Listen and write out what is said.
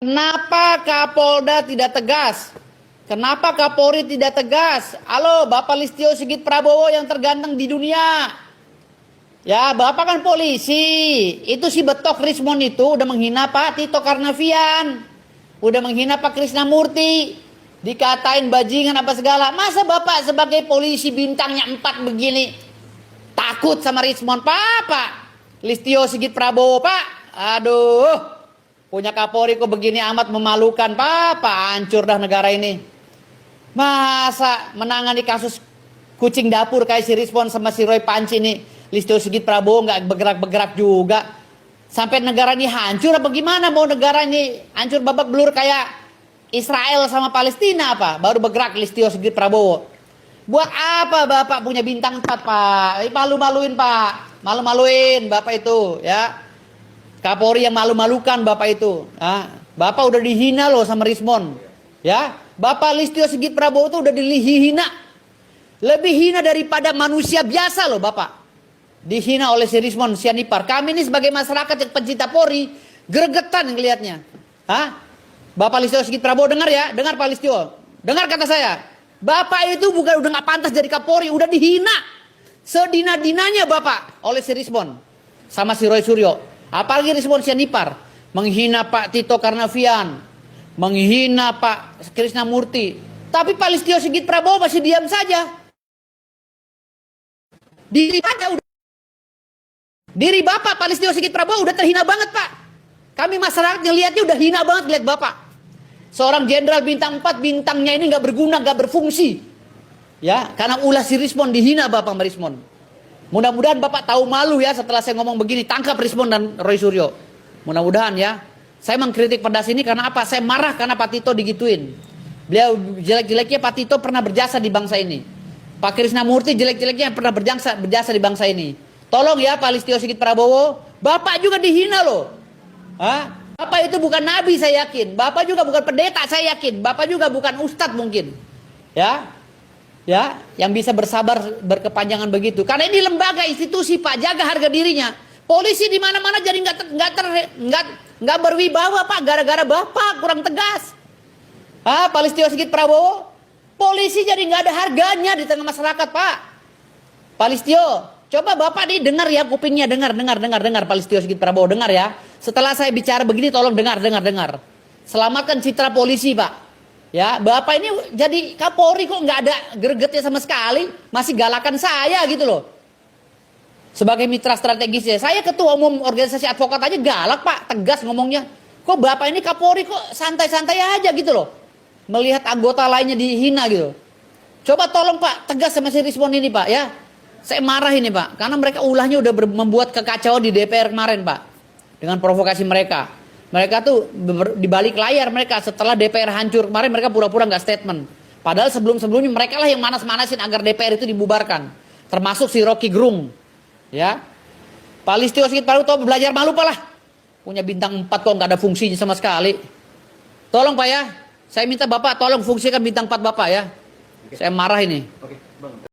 Kenapa Kapolda tidak tegas? Kenapa Kapolri tidak tegas? Halo, Bapak Listio Sigit Prabowo yang terganteng di dunia. Ya, Bapak kan polisi. Itu si betok Rismon itu udah menghina Pak Tito Karnavian. Udah menghina Pak Krisnamurti. Dikatain bajingan apa segala. Masa Bapak sebagai polisi bintangnya 4 begini takut sama Rismon? Pak Listio Sigit Prabowo, Pak. Aduh. Punya Kapolri kok begini amat memalukan, Pak. Hancur dah negara ini. Masa menangani kasus kucing dapur kayak si Rismon sama si Roy Panci ini, Listio Sigit Prabowo nggak bergerak-bergerak juga. Sampai negara ini hancur apa gimana? Mau negara ini hancur babak belur kayak Israel sama Palestina apa? Baru bergerak Listio Sigit Prabowo. Buat apa Bapak punya bintang 4, Pak? Malu-maluin, Pak. Malu-maluin Bapak itu, ya. Kapolri yang malu-malukan Bapak itu. Bapak udah dihina loh sama Rismon. Ya, Bapak Listio Sigit Prabowo itu udah dihina. Lebih hina daripada manusia biasa loh Bapak. Dihina oleh si Rismon Sianipar. Kami ini sebagai masyarakat yang pencinta Polri, gregetan ngelihatnya. Bapak Listio Sigit Prabowo dengar ya, dengar Pak Listio. Dengar kata saya. Bapak itu bukan udah nggak pantas jadi Kapolri, udah dihina. Sedina-dinanya Bapak oleh si Rismon sama si Roy Suryo. Apalagi Rismon Sianipar menghina Pak Tito Karnavian, menghina Pak Krisnamurti. Tapi Pak Listio Sigit Prabowo masih diam saja. Diri Bapak Pak Listio Sigit Prabowo udah terhina banget, Pak. Kami masyarakat ngelihatnya udah hina banget lihat Bapak. Seorang jenderal bintang 4, bintangnya ini nggak berguna, nggak berfungsi. Ya, karena ulah si Rismon dihina Bapak sama Rismon. Mudah-mudahan Bapak tahu malu ya setelah saya ngomong begini. Tangkap Rismon dan Roy Suryo. Mudah-mudahan ya. Saya mengkritik pedas ini karena apa? Saya marah karena Pak Tito digituin. Beliau jelek-jeleknya Pak Tito pernah berjasa di bangsa ini. Pak Krisnamurti jelek-jeleknya pernah berjasa di bangsa ini. Tolong ya Pak Listio Sigit Prabowo. Bapak juga dihina loh. Bapak itu bukan nabi saya yakin. Bapak juga bukan pendeta saya yakin. Bapak juga bukan ustadz mungkin. Ya, yang bisa bersabar berkepanjangan begitu. Karena ini lembaga institusi Pak, jaga harga dirinya. Polisi di mana-mana jadi nggak berwibawa Pak, gara-gara Bapak kurang tegas. Pak Listio Sigit Prabowo, polisi jadi nggak ada harganya di tengah masyarakat Pak. Pak Listio, coba Bapak nih dengar ya kupingnya, dengar Pak Listio Sigit Prabowo dengar ya. Setelah saya bicara begini, tolong dengar. Selamatkan citra polisi Pak. Ya, Bapak ini jadi Kapolri kok nggak ada gregetnya sama sekali, masih galakan saya gitu loh. Sebagai mitra strategis ya, saya ketua umum organisasi advokat aja galak Pak, tegas ngomongnya. Kok Bapak ini Kapolri kok santai-santai aja gitu loh, melihat anggota lainnya dihina gitu. Coba tolong Pak, tegas sama si Rismon ini Pak ya. Saya marah ini Pak, karena mereka ulahnya udah membuat kekacauan di DPR kemarin Pak, dengan provokasi mereka. Mereka tuh di balik layar mereka setelah DPR hancur kemarin mereka pura-pura nggak statement. Padahal sebelum-sebelumnya mereka lah yang manas-manasin agar DPR itu dibubarkan. Termasuk si Rocky Gerung. Ya. Pak Listio Sigit Prabowo belajar malu Pak lah. Punya bintang 4 kok nggak ada fungsinya sama sekali. Tolong Pak ya. Saya minta Bapak tolong fungsikan bintang 4 Bapak ya. Saya marah ini.